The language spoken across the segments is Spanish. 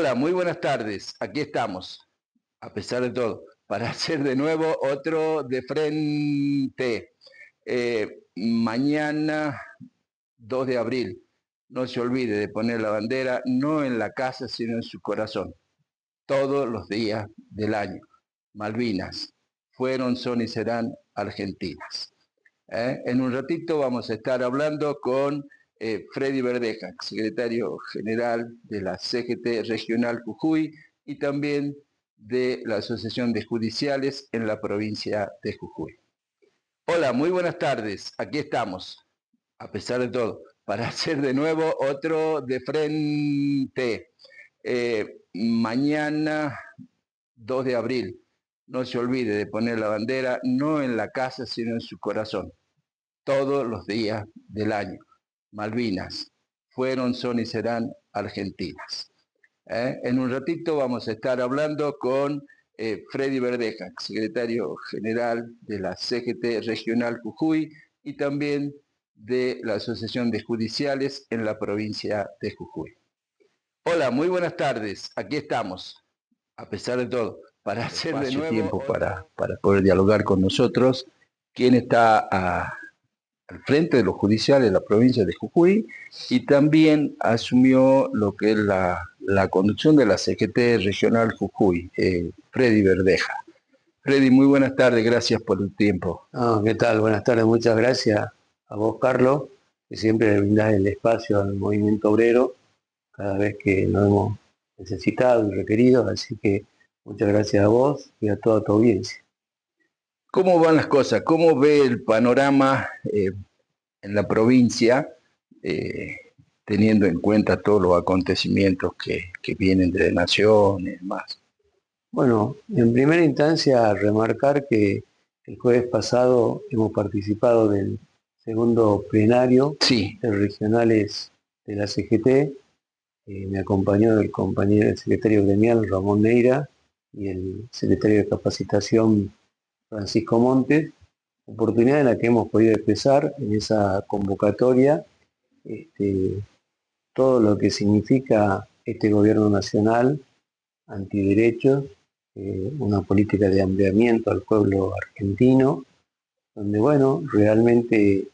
Hola, muy buenas tardes. Aquí estamos, a pesar de todo, para hacer de nuevo otro de frente. Mañana 2 de abril, no se olvide de poner la bandera no en la casa, sino en su corazón, todos los días del año. Malvinas fueron, son y serán argentinas. En un ratito vamos a estar hablando con Freddy Verdeja, secretario general de la CGT Regional Jujuy y también de la Asociación de Judiciales en la provincia de Jujuy. Hola, muy buenas tardes. Aquí estamos, a pesar de todo, para hacer de nuevo otro de frente. Mañana 2 de abril, no se olvide de poner la bandera no en la casa, sino en su corazón, todos los días del año. Malvinas fueron, son y serán argentinas. En un ratito vamos a estar hablando con Freddy Verdeja, secretario general de la CGT Regional Jujuy y también de la Asociación de Judiciales en la provincia de Jujuy. Hola, muy buenas tardes. Aquí estamos, a pesar de todo, para hacer de nuevo tiempo para poder dialogar con nosotros. ¿Quién está al frente de los judiciales de la provincia de Jujuy y también asumió lo que es la conducción de la CGT Regional Jujuy, Freddy Verdeja? Freddy, muy buenas tardes, gracias por el tiempo. ¿Qué tal? Buenas tardes, muchas gracias a vos, Carlos, que siempre le brindás el espacio al movimiento obrero cada vez que nos hemos necesitado y requerido, así que muchas gracias a vos y a toda tu audiencia. ¿Cómo van las cosas? ¿Cómo ve el panorama en la provincia, teniendo en cuenta todos los acontecimientos que vienen de naciones y demás? Bueno, en primera instancia, remarcar que el jueves pasado hemos participado del segundo plenario de regionales de la CGT. Me acompañó el secretario gremial Ramón Neira y el secretario de capacitación Francisco Montes, oportunidad en la que hemos podido expresar en esa convocatoria todo lo que significa este gobierno nacional antiderechos, una política de hambriamiento al pueblo argentino, donde, bueno, realmente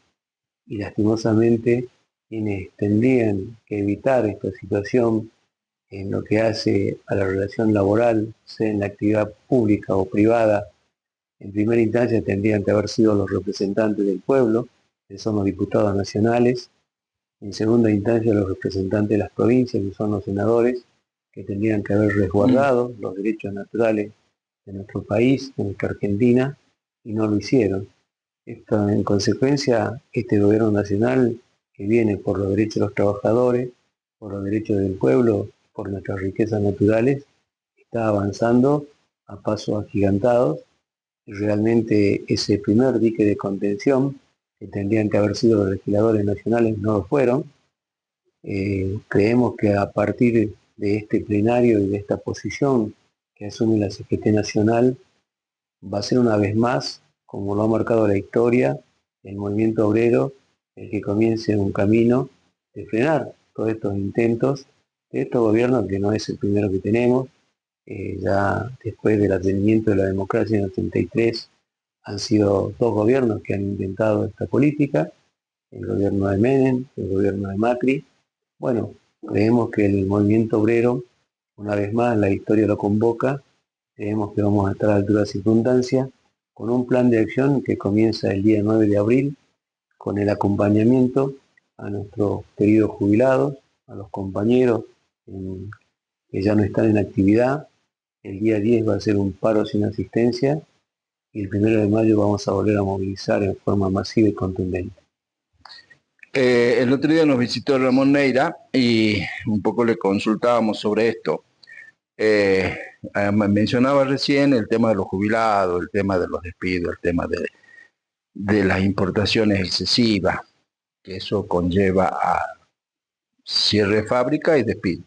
y lastimosamente quienes tendrían que evitar esta situación en lo que hace a la relación laboral, sea en la actividad pública o privada, en primera instancia tendrían que haber sido los representantes del pueblo, que son los diputados nacionales, en segunda instancia los representantes de las provincias, que son los senadores, que tendrían que haber resguardado los derechos naturales de nuestro país, de nuestra Argentina, y no lo hicieron. Esto, en consecuencia, este gobierno nacional que viene por los derechos de los trabajadores, por los derechos del pueblo, por nuestras riquezas naturales, está avanzando a pasos agigantados y realmente ese primer dique de contención que tendrían que haber sido los legisladores nacionales no lo fueron. Creemos que a partir de este plenario y de esta posición que asume la CGT Nacional va a ser una vez más, como lo ha marcado la historia, el movimiento obrero el que comience un camino de frenar todos estos intentos de estos gobiernos, que no es el primero que tenemos. Ya después del advenimiento de la democracia en el 83 han sido dos gobiernos que han intentado esta política, el gobierno de Menem, el gobierno de Macri. Bueno, creemos que el movimiento obrero, una vez más, la historia lo convoca. Creemos que vamos a estar a la altura de circunstancias con un plan de acción que comienza el día 9 de abril con el acompañamiento a nuestros queridos jubilados, a los compañeros que ya no están en actividad. El día 10 va a ser un paro sin asistencia y el 1 de mayo vamos a volver a movilizar en forma masiva y contundente. El otro día nos visitó Ramón Neira y un poco le consultábamos sobre esto. Mencionaba recién el tema de los jubilados, el tema de los despidos, el tema de las importaciones excesivas, que eso conlleva a cierre de fábrica y despido.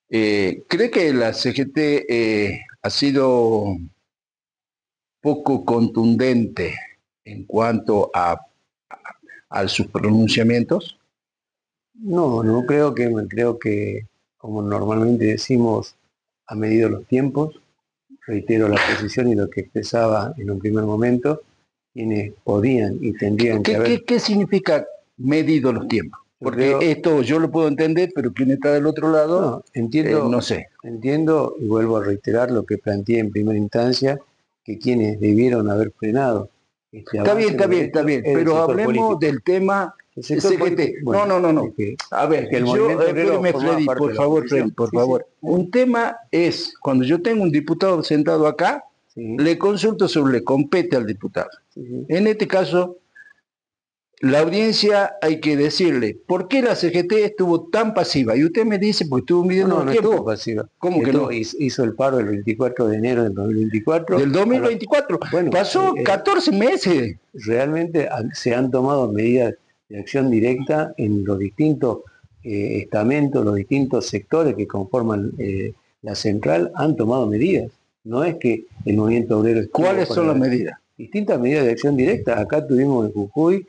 ¿Cree que la CGT ha sido poco contundente en cuanto a sus pronunciamientos? No creo que como normalmente decimos, ha medido los tiempos. Reitero la posición y lo que expresaba en un primer momento, quienes podían y tendrían que haber... ¿Qué significa medido los tiempos? Porque esto yo lo puedo entender, pero quien está del otro lado, no, entiendo, no sé. Entiendo y vuelvo a reiterar lo que planteé en primera instancia, que quienes debieron haber frenado este avance... Está bien, pero hablemos político. Del tema CGT. Bueno, no. A ver, que el espéreme, Freddy, por favor, Freddy, por favor. Sí. Un tema es, cuando yo tengo un diputado sentado acá, le consulto sobre le compete al diputado. En este caso, la audiencia hay que decirle, ¿por qué la CGT estuvo tan pasiva? Y usted me dice, pues estuvo midiendo no estuvo pasiva. ¿Cómo que no? Hizo el paro el 24 de enero del 2024. Del 2024. Bueno, pasó 14 meses. Realmente se han tomado medidas de acción directa en los distintos estamentos, los distintos sectores que conforman la central, han tomado medidas. No es que el movimiento obrero... ¿Cuáles son las medidas? Distintas medidas de acción directa. Acá tuvimos en Jujuy,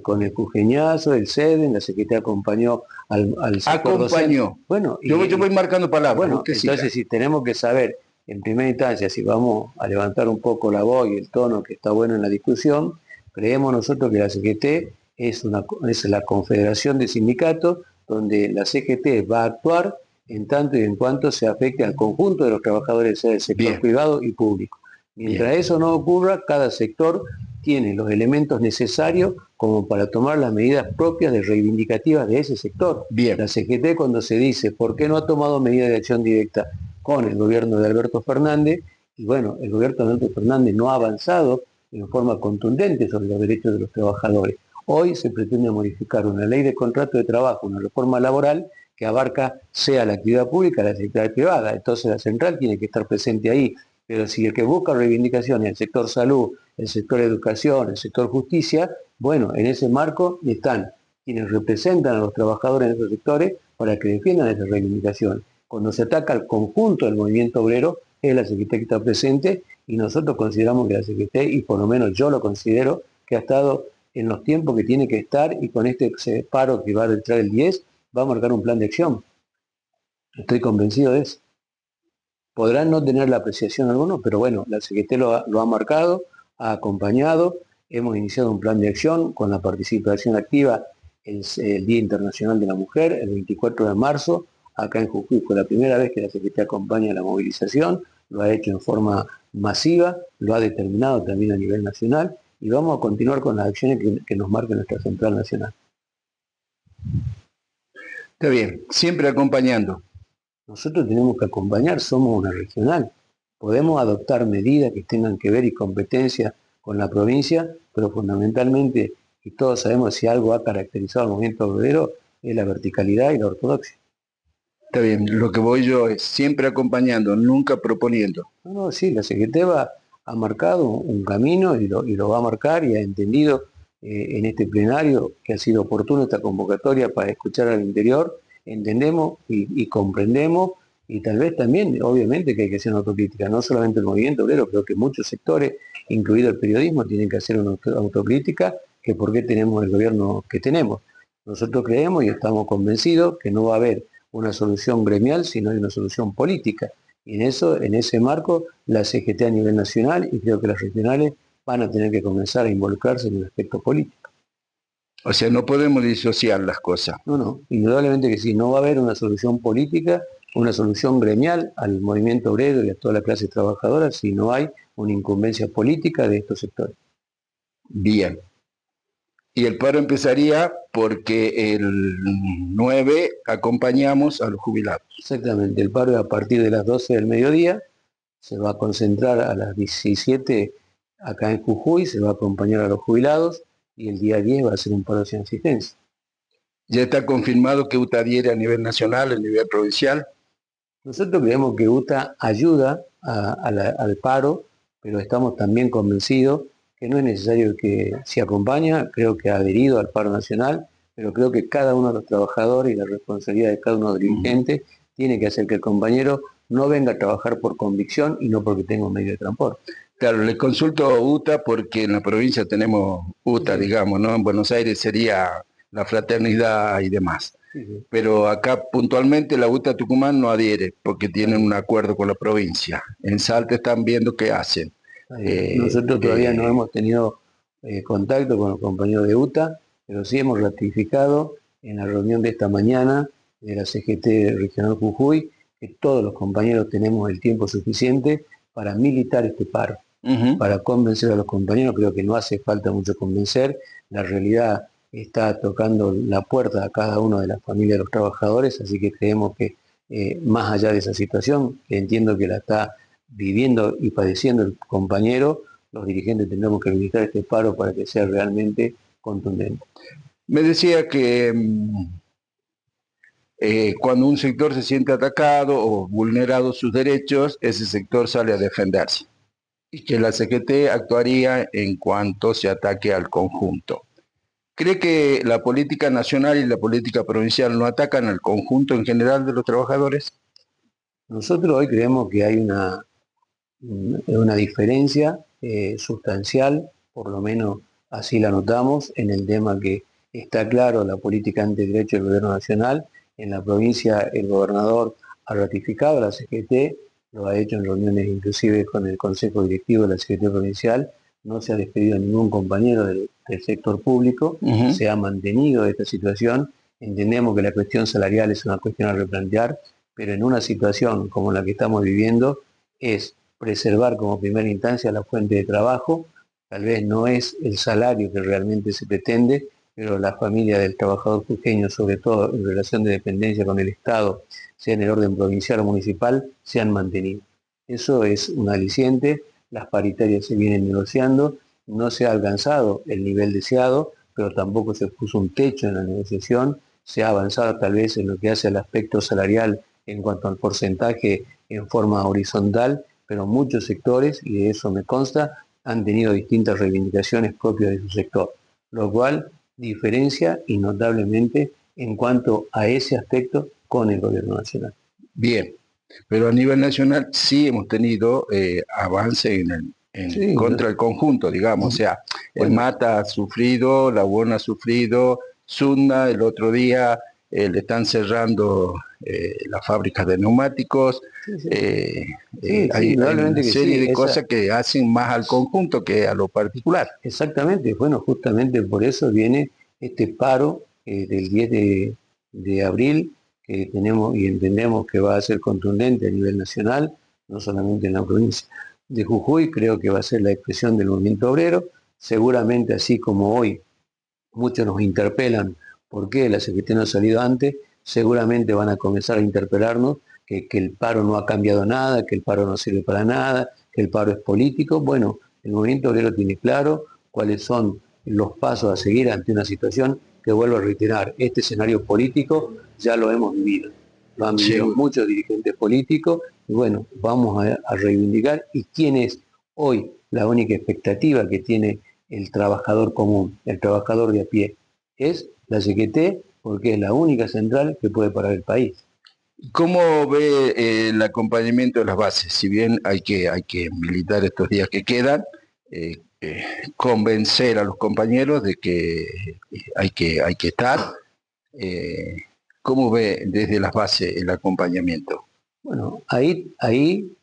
con el Jujeñazo, el SEDEN, la Secretaría acompañó al sector acompañó. Docente. Bueno, yo voy marcando palabras. Bueno, entonces si tenemos que saber, en primera instancia, si vamos a levantar un poco la voz y el tono que está bueno en la discusión, creemos nosotros que la CGT es la confederación de sindicatos donde la CGT va a actuar en tanto y en cuanto se afecte al conjunto de los trabajadores del sector privado y público. Mientras eso no ocurra, cada sector tiene los elementos necesarios como para tomar las medidas propias de reivindicativas de ese sector. La CGT, cuando se dice por qué no ha tomado medidas de acción directa con el gobierno de Alberto Fernández, y bueno, el gobierno de Alberto Fernández no ha avanzado en forma contundente sobre los derechos de los trabajadores. Hoy se pretende modificar una ley de contrato de trabajo, una reforma laboral que abarca sea la actividad pública, la actividad privada. Entonces la central tiene que estar presente ahí. Pero si el que busca reivindicaciones, el sector salud, el sector educación, el sector justicia, bueno, en ese marco están quienes representan a los trabajadores en esos sectores para que defiendan esas reivindicaciones. Cuando se ataca al conjunto del movimiento obrero, es la CGT que está presente y nosotros consideramos que la CGT, y por lo menos yo lo considero, que ha estado en los tiempos que tiene que estar y con este paro que va a entrar el 10, va a marcar un plan de acción. Estoy convencido de eso. Podrán no tener la apreciación algunos, pero bueno, la CGT lo ha marcado, ha acompañado, hemos iniciado un plan de acción con la participación activa el Día Internacional de la Mujer, el 24 de marzo, acá en Jujuy fue la primera vez que la CGT acompaña la movilización, lo ha hecho en forma masiva, lo ha determinado también a nivel nacional y vamos a continuar con las acciones que nos marca nuestra Central Nacional. Está bien, siempre acompañando. Nosotros tenemos que acompañar, somos una regional. Podemos adoptar medidas que tengan que ver y competencia con la provincia, pero fundamentalmente, y todos sabemos si algo ha caracterizado al movimiento obrero, es la verticalidad y la ortodoxia. Está bien, lo que voy yo es siempre acompañando, nunca proponiendo. No, sí, la CGT ha marcado un camino y lo va a marcar y ha entendido en este plenario que ha sido oportuno esta convocatoria para escuchar al interior. Entendemos y comprendemos y tal vez también, obviamente, que hay que hacer una autocrítica, no solamente el movimiento obrero, creo que muchos sectores, incluido el periodismo, tienen que hacer una autocrítica que por qué tenemos el gobierno que tenemos. Nosotros creemos y estamos convencidos que no va a haber una solución gremial, sino hay una solución política. Y en ese marco, la CGT a nivel nacional y creo que las regionales van a tener que comenzar a involucrarse en el aspecto político. O sea, no podemos disociar las cosas. No, indudablemente que sí, no va a haber una solución política, una solución gremial al movimiento obrero y a toda la clase trabajadora si no hay una incumbencia política de estos sectores. Bien. Y el paro empezaría porque el 9 acompañamos a los jubilados. Exactamente, el paro es a partir de las 12 del mediodía, se va a concentrar a las 17 acá en Jujuy, se va a acompañar a los jubilados y el día 10 va a ser un paro sin asistencia. ¿Ya está confirmado que UTA adhiere a nivel nacional, a nivel provincial? Nosotros creemos que UTA ayuda al paro, pero estamos también convencidos que no es necesario que se acompaña, creo que ha adherido al paro nacional, pero creo que cada uno de los trabajadores y la responsabilidad de cada uno de los dirigentes tiene que hacer que el compañero no venga a trabajar por convicción y no porque tenga un medio de transporte. Claro, le consulto a UTA porque en la provincia tenemos UTA, digamos, ¿no? En Buenos Aires sería la fraternidad y demás. Sí, sí. pero acá puntualmente la UTA Tucumán no adhiere porque tienen un acuerdo con la provincia. En Salta están viendo qué hacen. Está bien. Eh, Nosotros todavía no eh, hemos tenido contacto con los compañeros de UTA, pero sí hemos ratificado en la reunión de esta mañana de la CGT Regional Jujuy que todos los compañeros tenemos el tiempo suficiente para militar este paro, Ujú. para convencer a los compañeros. Creo que no hace falta mucho convencer. La realidad está tocando la puerta a cada uno de las familias de los trabajadores, así que creemos que más allá de esa situación, que entiendo que la está viviendo y padeciendo el compañero, los dirigentes tendremos que militar este paro para que sea realmente contundente. Me decía que cuando un sector se siente atacado o vulnerado sus derechos, ese sector sale a defenderse y que la CGT actuaría en cuanto se ataque al conjunto. ¿Cree que la política nacional y la política provincial no atacan al conjunto en general de los trabajadores? Nosotros hoy creemos que hay una diferencia sustancial, por lo menos así la notamos, en el tema que está claro la política antiderecho del gobierno nacional. En la provincia el gobernador ha ratificado a la CGT, lo ha hecho en reuniones inclusive con el Consejo Directivo de la CGT provincial, no se ha despedido a ningún compañero del sector público, Uh-huh. se ha mantenido esta situación. Entendemos que la cuestión salarial es una cuestión a replantear, pero en una situación como la que estamos viviendo es preservar como primera instancia la fuente de trabajo. Tal vez no es el salario que realmente se pretende, pero la familia del trabajador jujeño, sobre todo en relación de dependencia con el Estado, sea en el orden provincial o municipal, se han mantenido. Eso es un aliciente, las paritarias se vienen negociando, no se ha alcanzado el nivel deseado, pero tampoco se puso un techo en la negociación, se ha avanzado tal vez en lo que hace al aspecto salarial en cuanto al porcentaje en forma horizontal, pero muchos sectores, y de eso me consta, han tenido distintas reivindicaciones propias de su sector, lo cual diferencia y notablemente en cuanto a ese aspecto con el gobierno nacional. Bien, pero a nivel nacional sí hemos tenido avance Sí, contra el conjunto, digamos. O sea, el bueno, Mata ha sufrido, la UON ha sufrido, Sunda el otro día le están cerrando las fábricas de neumáticos. sí, sí, eh, sí, sí, hay una indudablemente que serie sí, de esa, cosas que hacen más al conjunto que a lo particular. exactamente, bueno, justamente por eso viene este paro del 10 de abril, que tenemos y entendemos que va a ser contundente a nivel nacional, no solamente en la provincia de Jujuy. Creo que va a ser la expresión del movimiento obrero, seguramente así como hoy muchos nos interpelan por qué la CGT no ha salido antes, seguramente van a comenzar a interpelarnos que el paro no ha cambiado nada, que el paro no sirve para nada, que el paro es político. Bueno, el movimiento obrero tiene claro cuáles son los pasos a seguir ante una situación que, vuelvo a reiterar, este escenario político ya lo hemos vivido. Lo han vivido Seguro. muchos dirigentes políticos y bueno, vamos a reivindicar. ¿Y quién es hoy la única expectativa que tiene el trabajador común, el trabajador de a pie? Es la CGT, porque es la única central que puede parar el país. ¿Cómo ve el acompañamiento de las bases? Si bien hay que militar estos días que quedan, convencer a los compañeros de que hay que estar. eh, ¿Cómo ve desde las bases el acompañamiento? Bueno, ahí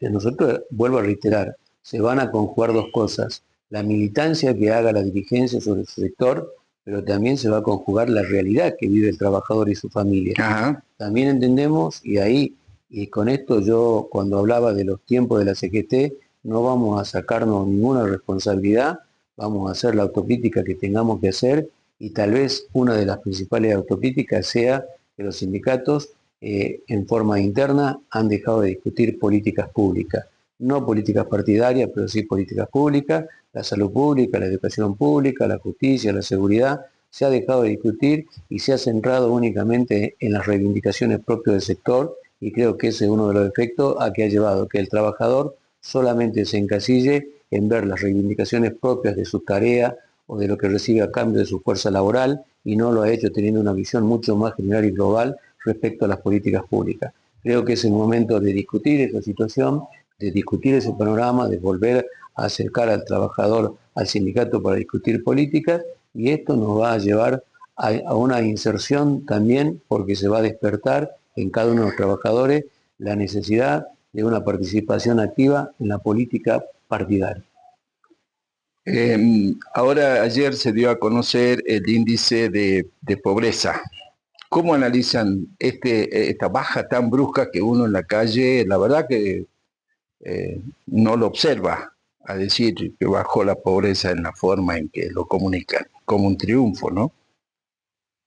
nosotros, vuelvo a reiterar, se van a conjugar dos cosas: la militancia que haga la dirigencia sobre su sector, pero también se va a conjugar la realidad que vive el trabajador y su familia. Ajá. También entendemos, y con esto yo cuando hablaba de los tiempos de la CGT, no vamos a sacarnos ninguna responsabilidad, vamos a hacer la autocrítica que tengamos que hacer, y tal vez una de las principales autocríticas sea que los sindicatos en forma interna han dejado de discutir políticas públicas, no políticas partidarias, pero sí políticas públicas, la salud pública, la educación pública, la justicia, la seguridad. Se ha dejado de discutir y se ha centrado únicamente en las reivindicaciones propias del sector, y creo que ese es uno de los efectos a que ha llevado que el trabajador solamente se encasille en ver las reivindicaciones propias de su tarea o de lo que recibe a cambio de su fuerza laboral, y no lo ha hecho teniendo una visión mucho más general y global respecto a las políticas públicas. Creo que es el momento de discutir esa situación, de discutir ese panorama, de volver a acercar al trabajador al sindicato para discutir políticas, y esto nos va a llevar a una inserción también, porque se va a despertar en cada uno de los trabajadores la necesidad de una participación activa en la política partidaria. Ahora, ayer se dio a conocer el índice de pobreza. ¿Cómo analizan esta baja tan brusca que uno en la calle, la verdad que no lo observa, a decir que bajó la pobreza en la forma en que lo comunican, como un triunfo, ¿no?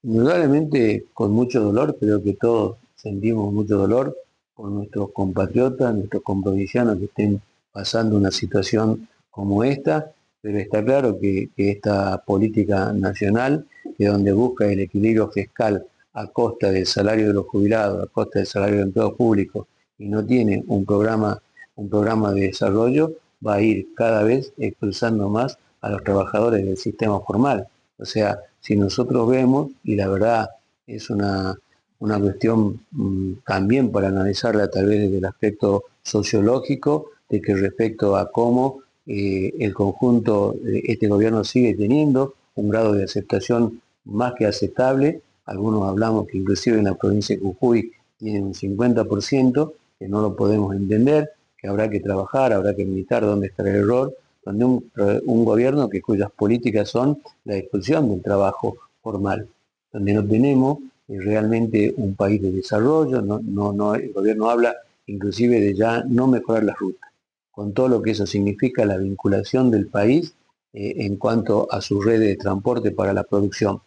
Indudablemente con mucho dolor, creo que todos sentimos mucho dolor por nuestros compatriotas, nuestros comprovincianos que estén pasando una situación como esta, pero está claro que esta política nacional, que donde busca el equilibrio fiscal a costa del salario de los jubilados, a costa del salario de empleados públicos, y no tiene un programa de desarrollo, va a ir cada vez expulsando más a los trabajadores del sistema formal. O sea, si nosotros vemos, y la verdad es una cuestión también para analizarla tal vez desde el aspecto sociológico, de que respecto a cómo el conjunto de este gobierno sigue teniendo un grado de aceptación más que aceptable. Algunos hablamos que inclusive en la provincia de Jujuy tiene un 50%, que no lo podemos entender, que habrá que trabajar, habrá que meditar dónde está el error, donde un gobierno cuyas políticas son la expulsión del trabajo formal, donde no tenemos realmente un país de desarrollo, el gobierno habla inclusive de ya no mejorar las rutas, con todo lo que eso significa la vinculación del país en cuanto a su red de transporte para la producción.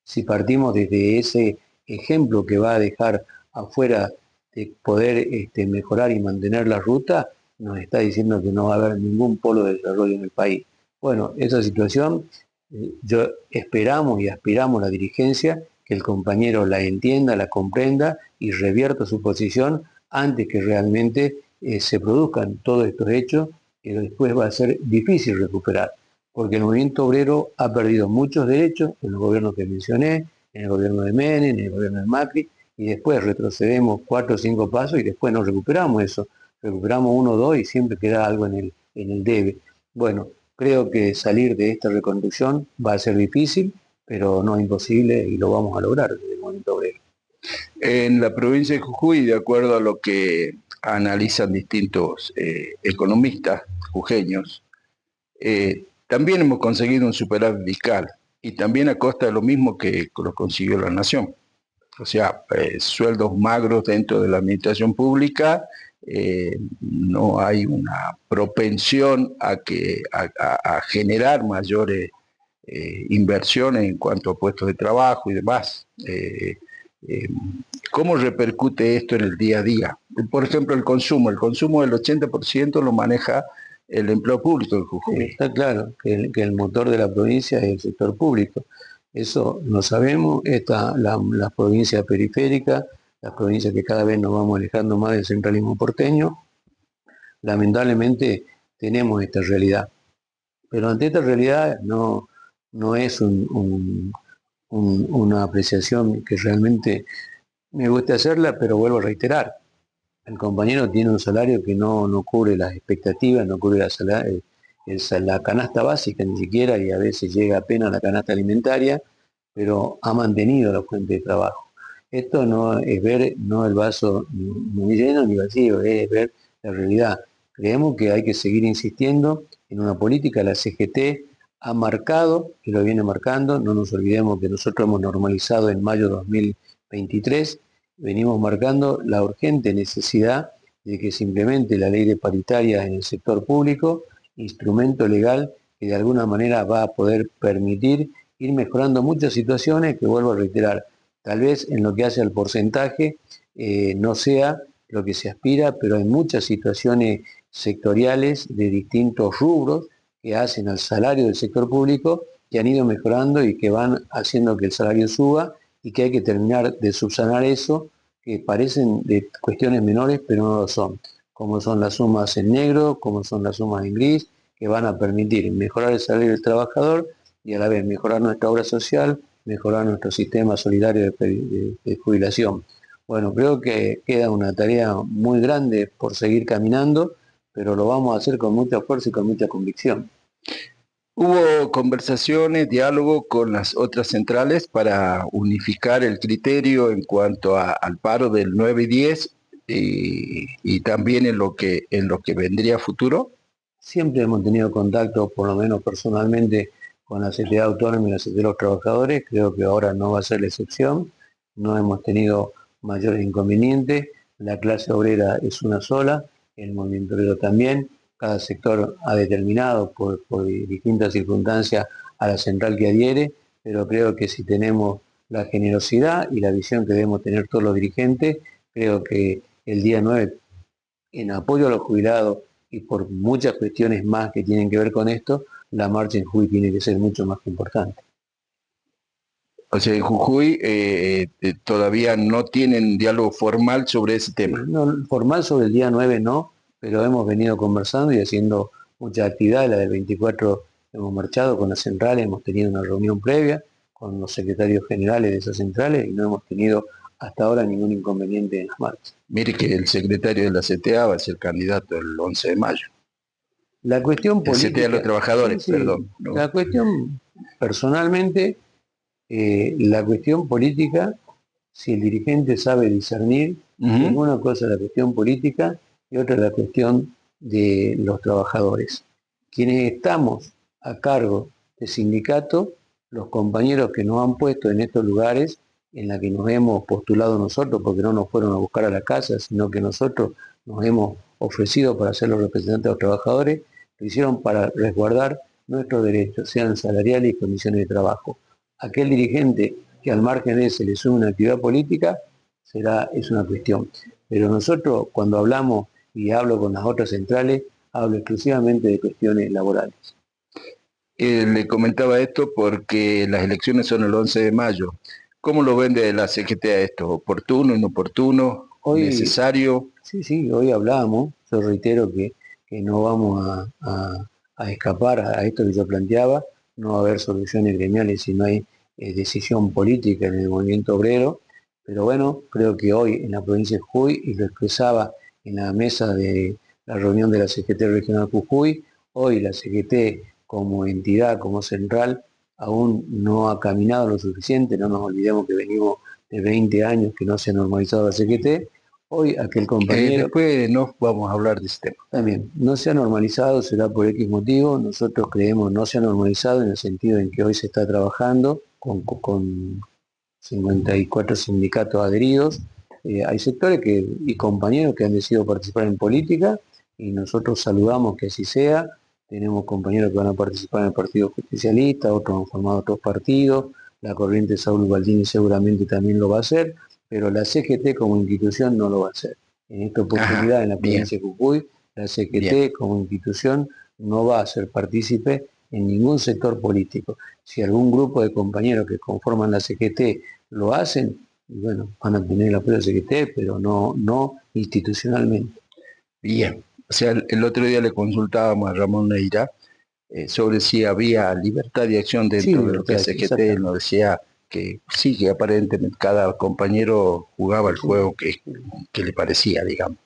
Si partimos desde ese ejemplo que va a dejar afuera de poder mejorar y mantener la ruta, nos está diciendo que no va a haber ningún polo de desarrollo en el país. Bueno, esa situación yo esperamos y aspiramos a la dirigencia que el compañero la entienda, la comprenda y revierta su posición antes que realmente se produzcan todos estos hechos que después va a ser difícil recuperar, porque el movimiento obrero ha perdido muchos derechos en los gobiernos que mencioné, en el gobierno de Menem, en el gobierno de Macri, y después retrocedemos 4 o 5 pasos y después no recuperamos eso. Recuperamos 1 o 2 y siempre queda algo en el debe. Bueno, creo que salir de esta reconstrucción va a ser difícil, pero no imposible y lo vamos a lograr desde el movimiento obrero. En la provincia de Jujuy, de acuerdo a lo que analizan distintos economistas jujeños, también hemos conseguido un superávit fiscal y también a costa de lo mismo que lo consiguió la nación. O sea, sueldos magros dentro de la administración pública, no hay una propensión a generar mayores inversiones en cuanto a puestos de trabajo y demás. ¿Cómo repercute esto en el día a día? Por ejemplo, el consumo del 80% lo maneja el empleo público en Jujuy. Está claro que el motor de la provincia es el sector público. Eso lo sabemos. Las provincias periféricas, las provincias que cada vez nos vamos alejando más del centralismo porteño, lamentablemente tenemos esta realidad. Pero ante esta realidad no es una apreciación que realmente me guste hacerla, pero vuelvo a reiterar. El compañero tiene un salario que no cubre las expectativas, no cubre la canasta básica ni siquiera, y a veces llega apenas a la canasta alimentaria, pero ha mantenido la fuente de trabajo. Esto no es ver no el vaso ni lleno ni vacío, es ver la realidad. Creemos que hay que seguir insistiendo en una política. La CGT ha marcado y lo viene marcando. No nos olvidemos que nosotros hemos normalizado en mayo de 2023, venimos marcando la urgente necesidad de que se implemente la ley de paritaria en el sector público, instrumento legal que de alguna manera va a poder permitir ir mejorando muchas situaciones que, vuelvo a reiterar, tal vez en lo que hace al porcentaje no sea lo que se aspira, pero hay muchas situaciones sectoriales de distintos rubros que hacen al salario del sector público que han ido mejorando y que van haciendo que el salario suba, y que hay que terminar de subsanar eso, que parecen de cuestiones menores, pero no lo son, como son las sumas en negro, como son las sumas en gris, que van a permitir mejorar el salario del trabajador y a la vez mejorar nuestra obra social, mejorar nuestro sistema solidario de jubilación. Bueno, creo que queda una tarea muy grande por seguir caminando, pero lo vamos a hacer con mucha fuerza y con mucha convicción. Hubo conversaciones, diálogo con las otras centrales para unificar el criterio en cuanto al paro del 9 y 10 y también en lo que vendría a futuro. Siempre hemos tenido contacto, por lo menos personalmente, con la CTA Autónoma y la CTA de los Trabajadores. Creo que ahora no va a ser la excepción. No hemos tenido mayores inconvenientes. La clase obrera es una sola, el movimiento obrero también. Cada sector ha determinado por distintas circunstancias a la central que adhiere, pero creo que si tenemos la generosidad y la visión que debemos tener todos los dirigentes, creo que el día 9 en apoyo a los jubilados y por muchas cuestiones más que tienen que ver con esto, la marcha en Jujuy tiene que ser mucho más que importante. O sea, en Jujuy todavía no tienen diálogo formal sobre ese Sí, tema. no, formal sobre el día 9 no, pero hemos venido conversando y haciendo muchas actividades. La del 24 hemos marchado con las centrales, hemos tenido una reunión previa con los secretarios generales de esas centrales y no hemos tenido hasta ahora ningún inconveniente en las marchas. Mire que el secretario de la CTA va a ser candidato el 11 de mayo. La cuestión El CTA de los política, sí, trabajadores, sí, perdón. ¿No? la cuestión personalmente, la cuestión política, si el dirigente sabe discernir, es una cosa la cuestión política y otra la cuestión de los trabajadores. Quienes estamos a cargo de sindicato, los compañeros que nos han puesto en estos lugares en la que nos hemos postulado nosotros, porque no nos fueron a buscar a la casa, sino que nosotros nos hemos ofrecido para ser los representantes de los trabajadores, lo hicieron para resguardar nuestros derechos, sean salariales y condiciones de trabajo. Aquel dirigente que al margen de ese le sube una actividad política, es una cuestión. Pero nosotros cuando hablamos y hablo con las otras centrales, hablo exclusivamente de cuestiones laborales. Le comentaba esto porque las elecciones son el 11 de mayo. ¿Cómo lo ven de la CGT a esto? ¿Oportuno, inoportuno, Hoy, necesario? sí, hoy hablamos, yo reitero que no vamos a escapar a esto que yo planteaba, no va a haber soluciones gremiales si no hay decisión política en el movimiento obrero, pero bueno, creo que hoy en la provincia de Jujuy, y lo expresaba en la mesa de la reunión de la CGT Regional Jujuy, hoy la CGT como entidad, como central, aún no ha caminado lo suficiente, no nos olvidemos que venimos de 20 años que no se ha normalizado la CGT. Hoy aquel compañero Después no vamos a hablar de este tema. también no se ha normalizado, será por X motivo. Nosotros creemos no se ha normalizado en el sentido en que hoy se está trabajando con 54 sindicatos adheridos. Hay sectores y compañeros que han decidido participar en política y nosotros saludamos que así sea. Tenemos compañeros que van a participar en el Partido Justicialista, otros han formado otros partidos, la corriente Saúl Baldini seguramente también lo va a hacer, pero la CGT como institución no lo va a hacer. En esta oportunidad en la Bien, provincia de Jujuy, la bien. CGT como institución no va a ser partícipe en ningún sector político. Si algún grupo de compañeros que conforman la CGT lo hacen, y bueno, van a tener el apoyo de la CGT, pero no institucionalmente. Bien. O sea, el otro día le consultábamos a Ramón Neira sobre si había libertad de acción Sí, dentro de lo que libertad, es CGT. Él exactamente. nos decía que sí, que aparentemente cada compañero jugaba el Sí, juego que le parecía, digamos.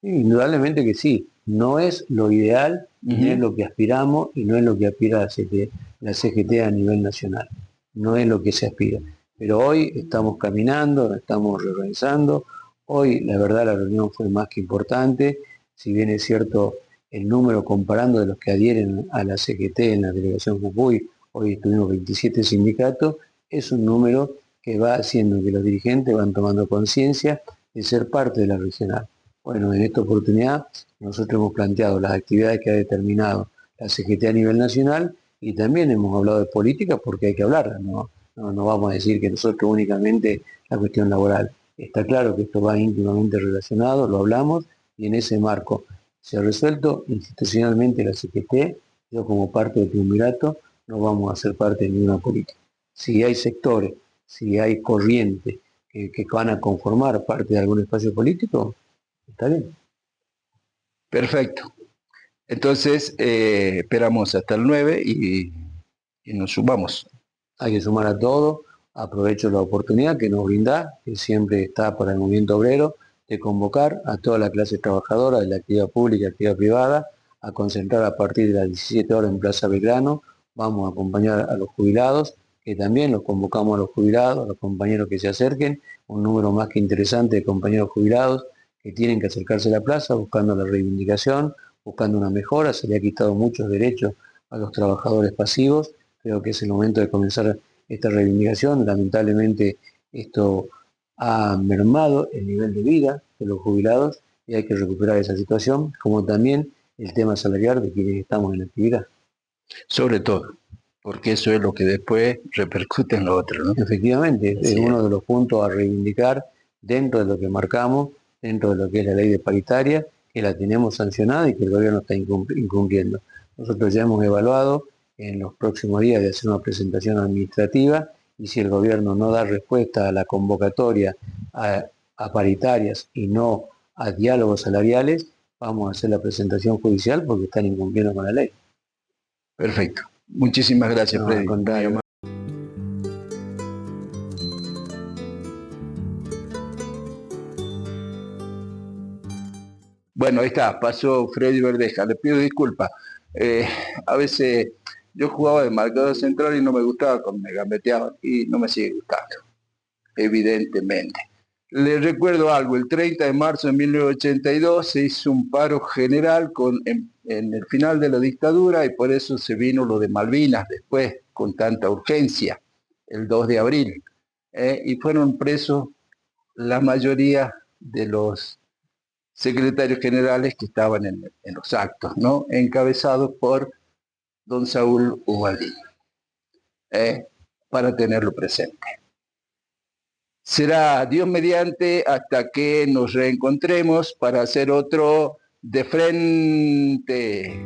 sí, indudablemente que sí. No es lo ideal, no es Ujú. lo que aspiramos y no es lo que aspira la CGT a nivel nacional. No es lo que se aspira. Pero hoy estamos caminando, nos estamos reorganizando. Hoy, la verdad, la reunión fue más que importante. Si bien es cierto el número comparando de los que adhieren a la CGT en la delegación Jujuy, hoy tuvimos 27 sindicatos, es un número que va haciendo que los dirigentes van tomando conciencia de ser parte de la regional. Bueno, en esta oportunidad nosotros hemos planteado las actividades que ha determinado la CGT a nivel nacional y también hemos hablado de política porque hay que hablar, no vamos a decir que nosotros únicamente la cuestión laboral. Está claro que esto va íntimamente relacionado, lo hablamos y en ese marco se ha resuelto institucionalmente la CGT, yo como parte del triunvirato no vamos a ser parte de ninguna política. Si hay sectores, si hay corrientes que van a conformar parte de algún espacio político, está bien. Perfecto. Entonces, esperamos hasta el 9 y nos sumamos. Hay que sumar a todo. Aprovecho la oportunidad que nos brinda, que siempre está para el movimiento obrero, de convocar a toda la clase trabajadora de la actividad pública y actividad privada a concentrar a partir de las 17 horas en Plaza Belgrano. Vamos a acompañar a los jubilados, que también los convocamos a los jubilados, a los compañeros que se acerquen, un número más que interesante de compañeros jubilados que tienen que acercarse a la plaza buscando la reivindicación, buscando una mejora. Se le ha quitado muchos derechos a los trabajadores pasivos. Creo que es el momento de comenzar esta reivindicación. Lamentablemente esto ha mermado el nivel de vida de los jubilados y hay que recuperar esa situación, como también el tema salarial de quienes estamos en actividad. Sobre todo, porque eso es lo que después repercute en lo otro, ¿no? Efectivamente, es uno de los puntos a reivindicar dentro de lo que marcamos, dentro de lo que es la ley de paritaria, que la tenemos sancionada y que el gobierno está incumpliendo. Nosotros ya hemos evaluado en los próximos días de hacer una presentación administrativa y si el gobierno no da respuesta a la convocatoria a paritarias y no a diálogos salariales, vamos a hacer la presentación judicial porque están incumpliendo con la ley. Perfecto. Muchísimas gracias, No, Freddy. al contrario. Bueno, ahí está, pasó Freddy Verdeja. Le pido disculpas. A veces yo jugaba de marcador central y no me gustaba cuando me gambeteaban y no me sigue gustando, evidentemente. Les recuerdo algo, el 30 de marzo de 1982 se hizo un paro general en el final de la dictadura y por eso se vino lo de Malvinas después con tanta urgencia, el 2 de abril. Y fueron presos la mayoría de los secretarios generales que estaban en los actos, ¿no? Encabezados por don Saúl Ubaldín, para tenerlo presente. Será Dios mediante hasta que nos reencontremos para hacer otro de frente.